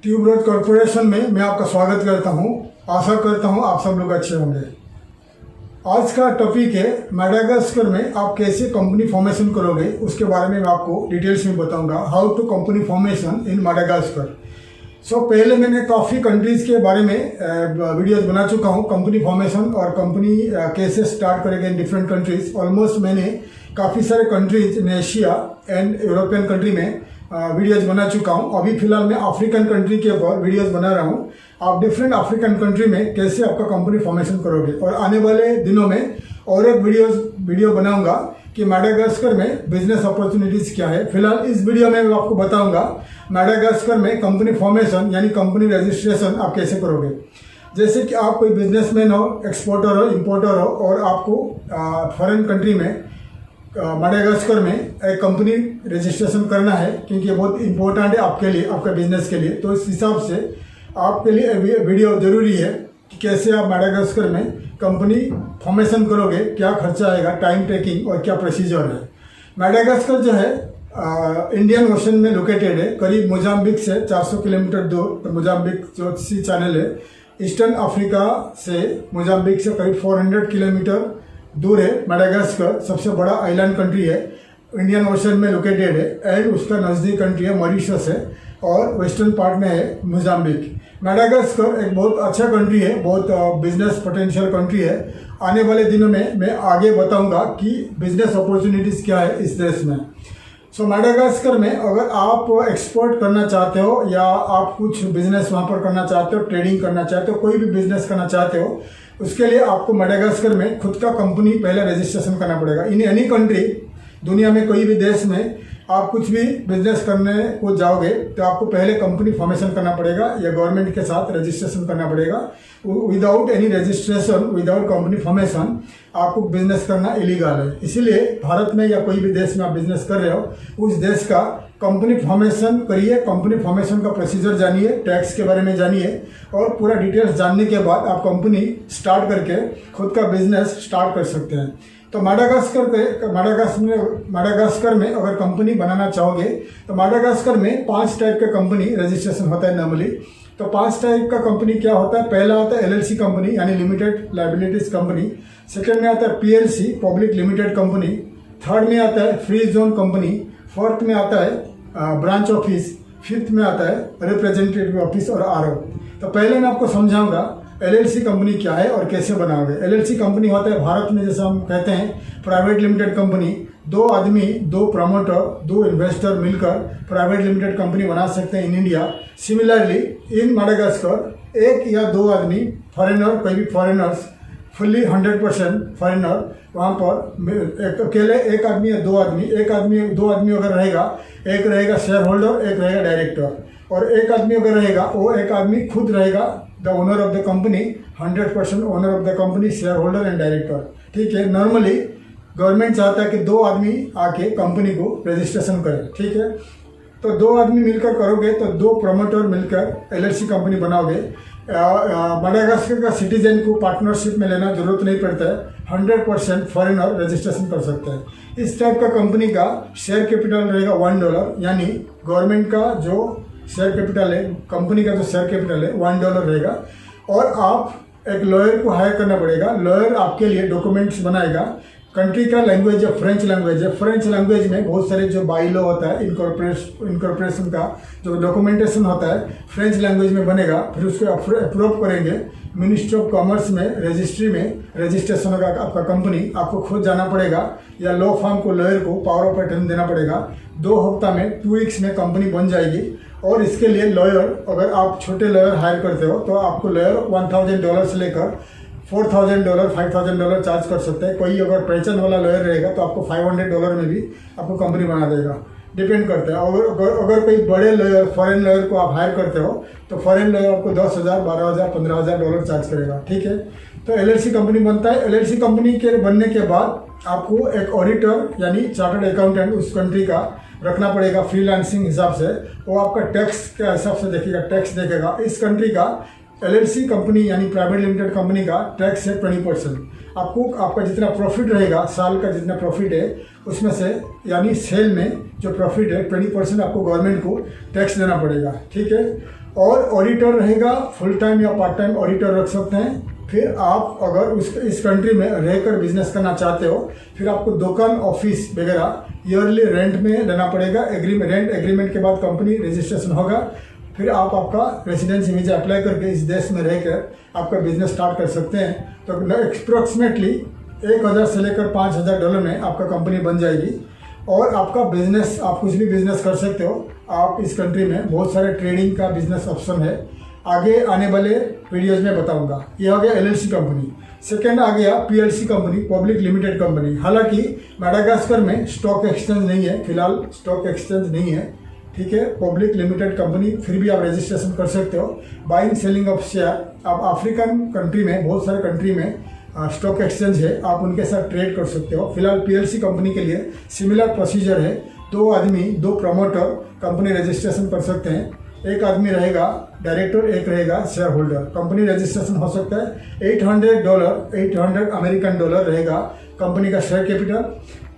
Tuberose corporation में मैं आपका स्वागत करता हूं। आशा करता हूं आप सब लोग अच्छे होंगे। आज का टॉपिक है मेडागास्कर में आप कैसे कंपनी फॉर्मेशन करोगे, उसके बारे में मैं आपको डिटेल्स में बताऊंगा। How to company formation in Madagascar. पहले मैंने काफ़ी कंट्रीज़ के बारे में वीडियोस बना चुका हूं, कंपनी फॉर्मेशन और कंपनी कैसे स्टार्ट करेंगे इन डिफरेंट कंट्रीज़। ऑलमोस्ट मैंने काफ़ी सारे countries in Asia and European country में वीडियोस बना चुका हूं। अभी फिलहाल मैं अफ्रीकन कंट्री के ऊपर वीडियोस बना रहा हूं। आप डिफरेंट अफ्रीकन कंट्री में कैसे आपका कंपनी फॉर्मेशन करोगे, और आने वाले दिनों में और एक वीडियो बनाऊंगा कि मेडागास्कर में बिजनेस अपॉर्चुनिटीज़ क्या है। फिलहाल इस वीडियो में मैं आपको बताऊंगा मेडागास्कर में कंपनी फॉर्मेशन यानी कंपनी रजिस्ट्रेशन आप कैसे करोगे। जैसे कि आप कोई बिजनेसमैन हो, एक्सपोर्टर हो, इंपोर्टर हो, और आपको फॉरेन कंट्री में मेडागास्कर में एक कंपनी रजिस्ट्रेशन करना है, क्योंकि ये बहुत इंपॉर्टेंट है आपके लिए, आपका बिजनेस के लिए। तो इस हिसाब से आपके लिए वीडियो ज़रूरी है कि कैसे आप मेडागास्कर में कंपनी फॉर्मेशन करोगे, क्या खर्चा आएगा, टाइम टेकिंग और क्या प्रोसीजर है। मेडागास्कर जो है इंडियन ओशन में लोकेटेड है, करीब मोजाम्बिक से 400 किलोमीटर दूर। मोजाम्बिक जो सी चैनल है, ईस्टर्न अफ्रीका से मोजाम्बिक से करीब 400 किलोमीटर दूर है। मेडागास्कर सबसे बड़ा आइलैंड कंट्री है, इंडियन ओशन में लोकेटेड है, एंड उसका नज़दीक कंट्री है मॉरिशस है, और वेस्टर्न पार्ट में है मोजाम्बिक। मेडागास्कर एक बहुत अच्छा कंट्री है, बहुत बिजनेस पोटेंशियल कंट्री है। आने वाले दिनों में मैं आगे बताऊंगा कि बिजनेस अपॉर्चुनिटीज़ क्या है इस देश में। मेडागास्कर में अगर आप एक्सपोर्ट करना चाहते हो या आप कुछ बिजनेस वहाँ पर करना चाहते हो, ट्रेडिंग करना चाहते हो, कोई भी बिजनेस करना चाहते हो, उसके लिए आपको मेडागास्कर में खुद का कंपनी पहले रजिस्ट्रेशन करना पड़ेगा। इन एनी कंट्री, दुनिया में कोई भी देश में आप कुछ भी बिजनेस करने को जाओगे तो आपको पहले कंपनी फॉर्मेशन करना पड़ेगा या गवर्नमेंट के साथ रजिस्ट्रेशन करना पड़ेगा। Without any registration, without company formation आपको बिजनेस करना इलीगल है। इसीलिए भारत में या कोई भी देश में आप बिजनेस कर रहे हो, उस देश का कंपनी फॉर्मेशन करिए। कंपनी फॉर्मेशन का प्रोसीजर जानिए, टैक्स के बारे में जानिए, और पूरा डिटेल्स जानने के बाद आप कंपनी स्टार्ट करके खुद का बिजनेस स्टार्ट कर सकते हैं। तो मेडागास्कर में अगर कंपनी बनाना चाहोगे तो मेडागास्कर में 5 टाइप का कंपनी रजिस्ट्रेशन होता है नॉर्मली। तो 5 टाइप का कंपनी क्या होता है? पहला होता है LLC कंपनी यानी लिमिटेड लायबिलिटीज कंपनी। सेकेंड में आता है PLC public limited company. Third में आता है फ्री जोन कंपनी। फोर्थ में आता है ब्रांच ऑफिस। फिफ्थ में आता है रिप्रेजेंटेटिव ऑफिस और RO। तो पहले मैं आपको समझाऊंगा LLC कंपनी क्या है और कैसे बनाओगे। LLC कंपनी होता है भारत में जैसे हम कहते हैं प्राइवेट लिमिटेड कंपनी। 2 आदमी, 2 प्रमोटर, 2 इन्वेस्टर मिलकर प्राइवेट लिमिटेड कंपनी बना सकते हैं in India. Similarly in Madagascar 1 या 2 आदमी फॉरेनर, कोई भी फॉरेनर्स, फुल्ली 100% फॉरेनर वहाँ पर अकेले 1 आदमी या 2 आदमी, 2 आदमी अगर रहेगा, एक रहेगा शेयर होल्डर, एक रहेगा डायरेक्टर, और एक आदमी अगर रहेगा वो एक आदमी खुद रहेगा the owner of the company, 100% owner of the company, share holder and director. ठीक है, नॉर्मली गवर्नमेंट चाहता है कि 2 आदमी आके कंपनी को रजिस्ट्रेशन करें। ठीक है, तो 2 आदमी मिलकर करोगे तो 2 प्रमोटर मिलकर LLC कंपनी बनाओगे। मेडागास्कर का सिटीजन को पार्टनरशिप में लेना जरूरत नहीं पड़ता है, 100% फॉरेनर रजिस्ट्रेशन कर सकते हैं। इस टाइप का कंपनी का शेयर कैपिटल रहेगा $1, यानी गवर्नमेंट का जो शेयर कैपिटल है, कंपनी का जो शेयर कैपिटल है $1 रहेगा। और आप एक लॉयर को हायर करना पड़ेगा। लॉयर आपके लिए डॉक्यूमेंट्स बनाएगा। कंट्री का लैंग्वेज है फ्रेंच लैंग्वेज है। फ्रेंच लैंग्वेज में बहुत सारे जो बाईलॉ होता है, इनकॉर्पोरेशन का जो डॉक्यूमेंटेशन होता है फ्रेंच लैंग्वेज में बनेगा। फिर उसको अप्रूव करेंगे मिनिस्ट्री ऑफ कॉमर्स में, रजिस्ट्री में रजिस्ट्रेशन होगा आपका कंपनी। आपको खुद जाना पड़ेगा या लॉ फर्म को, लॉयर को पावर ऑफ अटर्नी देना पड़ेगा। 2 हफ्ता में, 2 वीक्स में कंपनी बन जाएगी। और इसके लिए लॉयर, अगर आप छोटे लॉयर हायर करते हो तो आपको लॉयर $1000 से लेकर $4000, $5000 चार्ज कर सकते हैं। कोई अगर पहचान वाला लॉयर रहेगा तो आपको $500 में भी आपको कंपनी बना देगा। डिपेंड करता है। अगर कोई बड़े लॉयर, फॉरेन लॉयर को आप हायर करते हो तो फॉरेन लॉयर आपको $10,000, $12,000, $15,000 चार्ज करेगा। ठीक है, तो LLC कंपनी बनता है। LLC कंपनी के बनने के बाद आपको एक ऑडिटर यानी चार्टर्ड अकाउंटेंट उस कंट्री का रखना पड़ेगा फ्रीलांसिंग हिसाब से। वो आपका टैक्स के हिसाब से देखेगा, टैक्स देखेगा। इस कंट्री का LLC कंपनी यानी प्राइवेट लिमिटेड कंपनी का टैक्स है 20%। आपका जितना प्रॉफिट रहेगा, साल का जितना प्रॉफिट है उसमें से, यानी सेल में जो प्रॉफिट है 20% आपको गवर्नमेंट को टैक्स देना पड़ेगा। ठीक है, और ऑडिटर रहेगा, फुल टाइम या पार्ट टाइम ऑडिटर रख सकते हैं। फिर आप अगर इस कंट्री में रहकर बिजनेस करना चाहते हो, फिर आपको दुकान, ऑफिस वगैरह ईयरली रेंट में लेना पड़ेगा। रेंट एग्रीमेंट के बाद कंपनी रजिस्ट्रेशन होगा, फिर आप आपका रेसिडेंसी वीजा अप्लाई करके इस देश में रहकर आपका बिजनेस स्टार्ट कर सकते हैं। तो अप्रोक्सीमेटली 1000 से लेकर $5000 में आपका कंपनी बन जाएगी और आपका बिजनेस, आप कुछ भी बिजनेस कर सकते हो। आप इस कंट्री में बहुत सारे ट्रेडिंग का बिजनेस ऑप्शन है, आगे आने वाले वीडियोज़ में बताऊंगा। ये हो गया LLC कंपनी। सेकेंड आ गया PLC company, public limited company. हालांकि मैडागास्कर में स्टॉक एक्सचेंज नहीं है, फिलहाल स्टॉक एक्सचेंज नहीं है, ठीक है। पब्लिक लिमिटेड कंपनी, फिर भी आप रजिस्ट्रेशन कर सकते हो। बाइंग सेलिंग ऑफ शेयर, आप अफ्रीकन कंट्री में, बहुत सारे कंट्री में स्टॉक एक्सचेंज है, आप उनके साथ ट्रेड कर सकते हो। फिलहाल PLC कंपनी के लिए सिमिलर प्रोसीजर है। 2 आदमी, 2 प्रमोटर कंपनी रजिस्ट्रेशन कर सकते हैं। एक आदमी रहेगा डायरेक्टर, एक रहेगा शेयर होल्डर। कंपनी रजिस्ट्रेशन हो सकता है $800 अमेरिकन डॉलर रहेगा कंपनी का शेयर कैपिटल,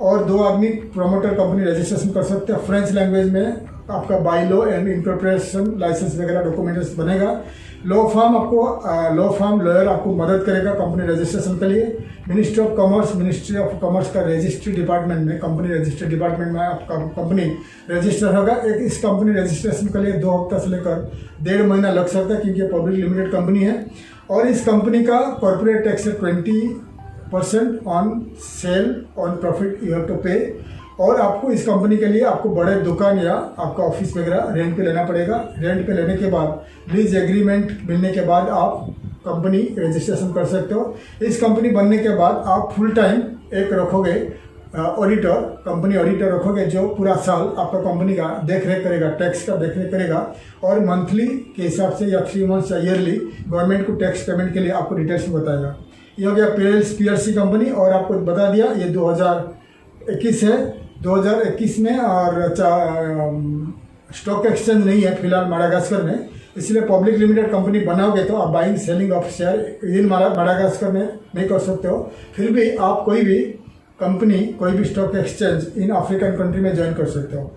और 2 आदमी प्रमोटर कंपनी रजिस्ट्रेशन कर सकते हैं। फ्रेंच लैंग्वेज में आपका by law and incorporation licence वगैरह डॉक्यूमेंट्स बनेगा। लॉ फर्म लॉयर आपको मदद करेगा कंपनी रजिस्ट्रेशन के लिए। मिनिस्ट्री ऑफ कॉमर्स का रजिस्ट्री डिपार्टमेंट में, कंपनी रजिस्ट्री डिपार्टमेंट में आपका कंपनी रजिस्टर होगा। इस कंपनी रजिस्ट्रेशन के लिए 2 हफ्ता से लेकर 1.5 महीना लग सकता है, क्योंकि पब्लिक लिमिटेड कंपनी है। और इस कंपनी का कॉर्पोरेट टैक्स है 20% on sale on profit you have to pay. और आपको इस कंपनी के लिए आपको बड़े दुकान या आपका ऑफिस वगैरह रेंट पे लेना पड़ेगा। रेंट पे लेने के बाद लीज एग्रीमेंट मिलने के बाद आप कंपनी रजिस्ट्रेशन कर सकते हो। इस कंपनी बनने के बाद आप फुल टाइम एक रखोगे ऑडिटर, कंपनी ऑडिटर रखोगे, जो पूरा साल आपका कंपनी का देख रेख करेगा, टैक्स का देख रेख करेगा, और मंथली के हिसाब से या 3 मंथ्स या ईयरली गवर्नमेंट को टैक्स पेमेंट के लिए आपको डिटेल्स में बताएगा। ये हो गया PLC कंपनी। और आपको बता दिया ये 2021 है, 2021 में, और स्टॉक एक्सचेंज नहीं है फिलहाल मैडागास्कर में, इसलिए पब्लिक लिमिटेड कंपनी बनाओगे तो आप buying selling of share in Madagascar में नहीं कर सकते हो। फिर भी आप कोई भी कंपनी, कोई भी स्टॉक एक्सचेंज इन अफ्रीकन कंट्री में ज्वाइन कर सकते हो,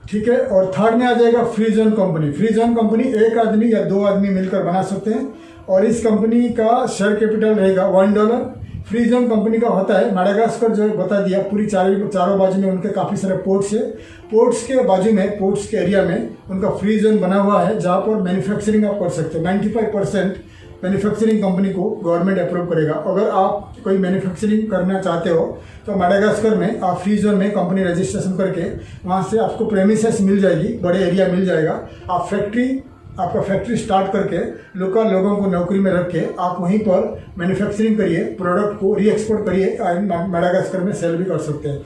ठीक है। और थर्ड में आ जाएगा free zone company. Free zone company 1 आदमी या 2 आदमी मिलकर बना सकते हैं, और इस कंपनी का शेयर कैपिटल रहेगा $1। फ्री जोन कंपनी का होता है मैडागास्कर, जो बता दिया, पूरी चारों बाजू में उनके काफ़ी सारे पोर्ट्स है। पोर्ट्स के बाजू में, पोर्ट्स के एरिया में उनका फ्री जोन बना हुआ है, जहाँ पर मैन्युफैक्चरिंग आप कर सकते हो। 95% मैन्युफैक्चरिंग कंपनी को गवर्नमेंट अप्रूव करेगा। अगर आप कोई मैन्युफैक्चरिंग करना चाहते हो तो मैडागास्कर में आप फ्री जोन में कंपनी रजिस्ट्रेशन करके वहाँ से आपको प्रेमिसेस मिल जाएगी, बड़े एरिया मिल जाएगा। आपका फैक्ट्री स्टार्ट करके लोकल लोगों को नौकरी में रख के आप वहीं पर मैन्युफैक्चरिंग करिए, प्रोडक्ट को री-एक्सपोर्ट करिए, मैडागास्कर में सेल भी कर सकते हैं।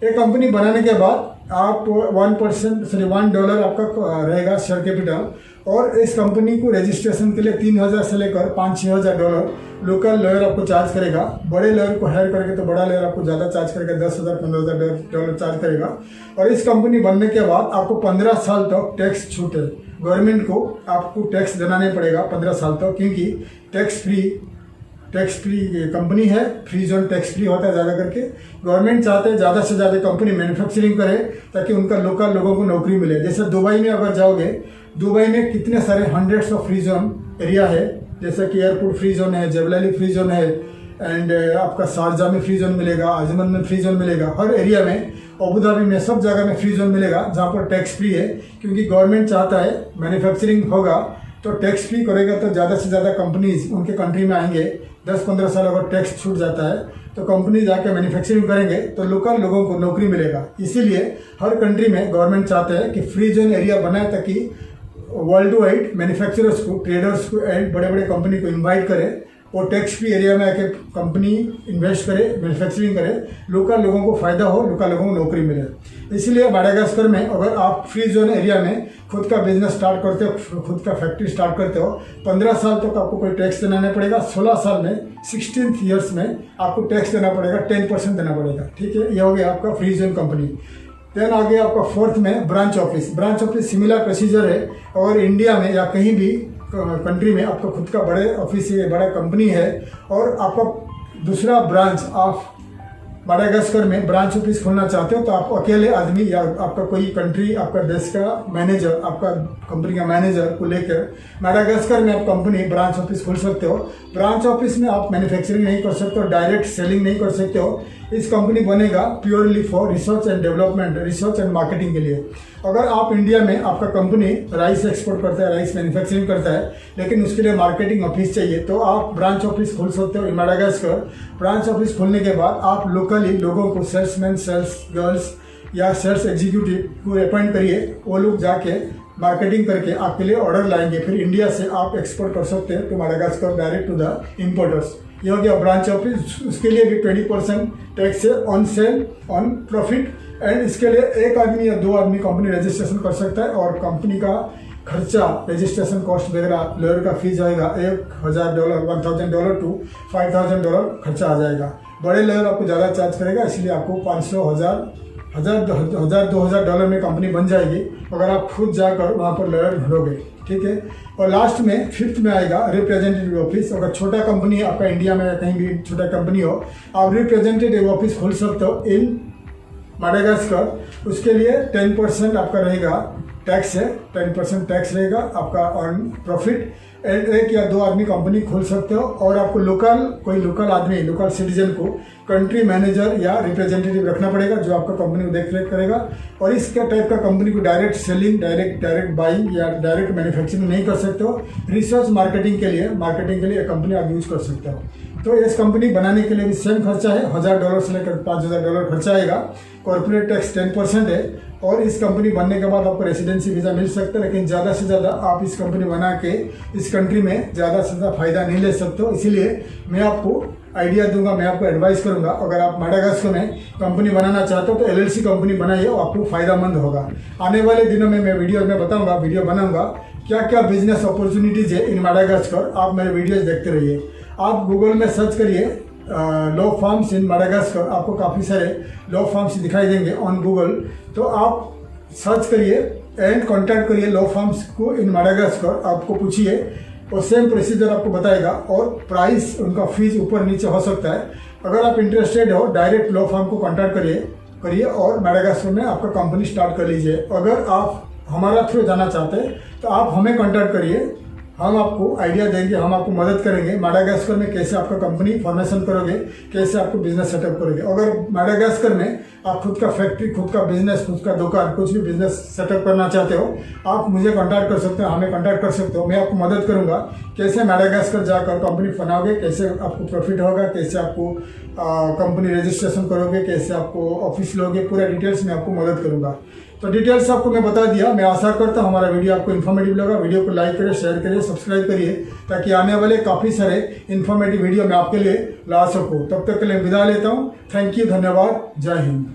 एक कंपनी बनाने के बाद आप $1 आपका रहेगा शेयर कैपिटल, और इस कंपनी को रजिस्ट्रेशन के लिए 3000 से लेकर $5-6 लोकल लॉयर आपको चार्ज करेगा। बड़े लॉयर को हायर करेंगे तो बड़ा लॉयर आपको ज़्यादा चार्ज करेगा, $10,000-15,000 चार्ज करेगा। और इस कंपनी बनने के बाद आपको 15 साल तक टैक्स छूट है। गवर्नमेंट को आपको टैक्स देना नहीं पड़ेगा 15 साल तक, क्योंकि टैक्स फ्री कंपनी है। फ्री जोन टैक्स फ्री होता है ज़्यादा करके। गवर्नमेंट चाहते हैं ज़्यादा से ज़्यादा कंपनी मैन्युफैक्चरिंग करे, ताकि उनका लोकल लोगों को नौकरी मिले। जैसे दुबई में अगर जाओगे, दुबई में कितने सारे hundreds of free zone area है, जैसे कि एयरपोर्ट फ्री जोन है, जेबलाली फ्री जोन है, एंड आपका शारजा में फ्री जोन मिलेगा, अजमन में फ्री जोन मिलेगा, हर एरिया में, अबू धाबी में, सब जगह में फ्री जोन मिलेगा जहाँ पर टैक्स फ्री है। क्योंकि गवर्नमेंट चाहता है मैन्युफैक्चरिंग होगा तो टैक्स फ्री करेगा तो ज़्यादा से ज़्यादा कंपनीज उनके कंट्री में आएंगे। 10-15 साल अगर टैक्स छूट जाता है तो कंपनी जाके मैन्युफैक्चरिंग करेंगे तो लोकल लोगों को नौकरी मिलेगा। इसीलिए हर कंट्री में गवर्नमेंट चाहते हैं कि फ्री जोन एरिया बनाए, ताकि वर्ल्ड वाइड मैन्युफैक्चरर्स को, ट्रेडर्स को एंड बड़े बड़े कंपनी को इन्वाइट करे और टैक्स फ्री एरिया में आके कंपनी इन्वेस्ट करे, मैन्युफैक्चरिंग करे, लोकल लोगों को फ़ायदा हो, लोकल लोगों को नौकरी मिले। इसलिए मैडागास्कर में अगर आप फ्री जोन एरिया में खुद का बिजनेस स्टार्ट करते हो, खुद का फैक्ट्री स्टार्ट करते हो, 15 साल तक आपको कोई टैक्स देना नहीं पड़ेगा। 16 साल में, 16th ईयर्स में आपको टैक्स देना पड़ेगा, 10% देना पड़ेगा, ठीक है। ये हो गया आपका फ्री जोन कंपनी। देन आ गया आपका 4th में branch office. Branch office similar procedure है, और इंडिया में या कहीं भी कंट्री में आपका खुद का बड़े ऑफिस है, बड़ा कंपनी है, और आपका दूसरा ब्रांच ऑफ माडागास्कर में ब्रांच ऑफिस खोलना चाहते हो तो आप अकेले आदमी या आपका कोई कंट्री, आपका देश का मैनेजर, आपका कंपनी का मैनेजर को लेकर माडागास्कर में आप कंपनी ब्रांच ऑफिस खोल सकते हो। ब्रांच ऑफिस में आप मैन्युफैक्चरिंग नहीं कर सकते हो, डायरेक्ट सेलिंग नहीं कर सकते हो। इस कंपनी बनेगा purely for research and development, research and marketing के लिए। अगर आप इंडिया में आपका कंपनी राइस एक्सपोर्ट करता है, राइस मैन्युफैक्चरिंग करता है, लेकिन उसके लिए मार्केटिंग ऑफिस चाहिए, तो आप ब्रांच ऑफिस खोल सकते हो इन माडागास्कर। ब्रांच ऑफिस खोलने के बाद आप लोकली लोगों को, सेल्समैन, सेल्स गर्ल्स या सेल्स एग्जीक्यूटिव को अपॉइंट करिए। वो लोग जाके मार्केटिंग करके आपके लिए ऑर्डर लाएंगे। फिर इंडिया से आप एक्सपोर्ट कर सकते हैं to Madagascar direct to the importers. ये हो गया ब्रांच ऑफिस। उसके लिए भी 20% टैक्स है on sale, on profit. And इसके लिए एक आदमी या 2 आदमी कंपनी रजिस्ट्रेशन कर सकता है और कंपनी का खर्चा, रजिस्ट्रेशन कॉस्ट वगैरह, लॉयर का फीस आएगा $1,000, $1,000 टू $5,000 खर्चा आ जाएगा। बड़े लॉयर आपको ज़्यादा चार्ज करेगा, इसलिए आपको 500, 1,000, $2,000 में कंपनी बन जाएगी अगर आप खुद जाकर वहाँ पर लॉयर ढूंढोगे। ठीक है। और लास्ट में 5th में आएगा रिप्रेजेंटेटिव ऑफिस। अगर छोटा कंपनी है आपका, इंडिया में कहीं भी छोटा कंपनी हो, आप रिप्रेजेंटेटिव ऑफिस खोल सकते हो इन माडागास्कर। उसके लिए 10% आपका रहेगा टैक्स है, 10% टैक्स रहेगा आपका ऑन प्रॉफिट। एक या 2 आदमी कंपनी खोल सकते हो और आपको कोई लोकल आदमी, लोकल सिटीजन को कंट्री मैनेजर या रिप्रेजेंटेटिव रखना पड़ेगा जो आपका कंपनी को देख रेख करेगा। और इस टाइप का कंपनी को डायरेक्ट सेलिंग, डायरेक्ट बाइंग या डायरेक्ट मैन्युफैक्चरिंग नहीं कर सकते हो। रिसर्च मार्केटिंग के लिए कंपनी आप यूज कर सकते हो। तो इस कंपनी बनाने के लिए भी सेम खर्चा है, $1,000 से लेकर $5,000 खर्चा आएगा। कॉर्पोरेट टैक्स 10% है और इस कंपनी बनने के बाद आपको रेसिडेंसी वीज़ा मिल सकता है, लेकिन ज़्यादा से ज़्यादा आप इस कंपनी बना के इस कंट्री में ज़्यादा से ज़्यादा फायदा नहीं ले सकते हो। इसीलिए मैं आपको आइडिया दूंगा, मैं आपको एडवाइस करूंगा, अगर आप माडागास्कर में कंपनी बनाना चाहते हो तो LLC कंपनी बनाइए, आपको फायदेमंद होगा। आने वाले दिनों में मैं वीडियो बनाऊंगा क्या क्या बिजनेस अपॉर्चुनिटीज़ है इन माडागास्कर। आप मेरे वीडियोज देखते रहिए। आप गूगल में सर्च करिए लॉ फर्म्स इन माडागास्कर, आपको काफ़ी सारे लॉ फर्म्स दिखाई देंगे ऑन गूगल। तो आप सर्च करिए एंड कॉन्टैक्ट करिए लॉ फर्म्स को इन माडागास्कर। आपको पूछिए और सेम प्रोसीजर आपको बताएगा और प्राइस, उनका फीस ऊपर नीचे हो सकता है। अगर आप इंटरेस्टेड हो, डायरेक्ट लॉ फर्म को कॉन्टैक्ट करिए और माडागास्कर में आपका कंपनी स्टार्ट कर लीजिए। अगर आप हमारा थ्रू जाना चाहते हैं तो आप हमें कॉन्टैक्ट करिए, हम आपको आइडिया देंगे, हम आपको मदद करेंगे माडागास्कर में कैसे आपका कंपनी फॉर्मेशन करोगे, कैसे आपको बिजनेस सेटअप करोगे। अगर माडागास्कर में आप खुद का फैक्ट्री, खुद का बिजनेस, खुद का दुकान, कुछ भी बिजनेस सेटअप करना चाहते हो, आप मुझे कांटेक्ट कर सकते हो, हमें कांटेक्ट कर सकते हो। मैं आपको मदद करूंगा कैसे माडागास्कर जाकर कंपनी बनाओगे, कैसे आपको प्रॉफिट होगा, कैसे आपको कंपनी रजिस्ट्रेशन करोगे, कैसे आपको ऑफिस लोगे, पूरा डिटेल्स में आपको मदद करूंगा। तो डिटेल्स आपको मैं बता दिया। मैं आशा करता हूँ हमारा वीडियो आपको इन्फॉर्मेटिव लगा। वीडियो को लाइक करिए, शेयर करिए, सब्सक्राइब करिए, ताकि आने वाले काफ़ी सारे इन्फॉर्मेटिव वीडियो मैं आपके लिए ला सकूँ। तब तक के लिए विदा लेता हूँ। थैंक यू, धन्यवाद, जय हिंद।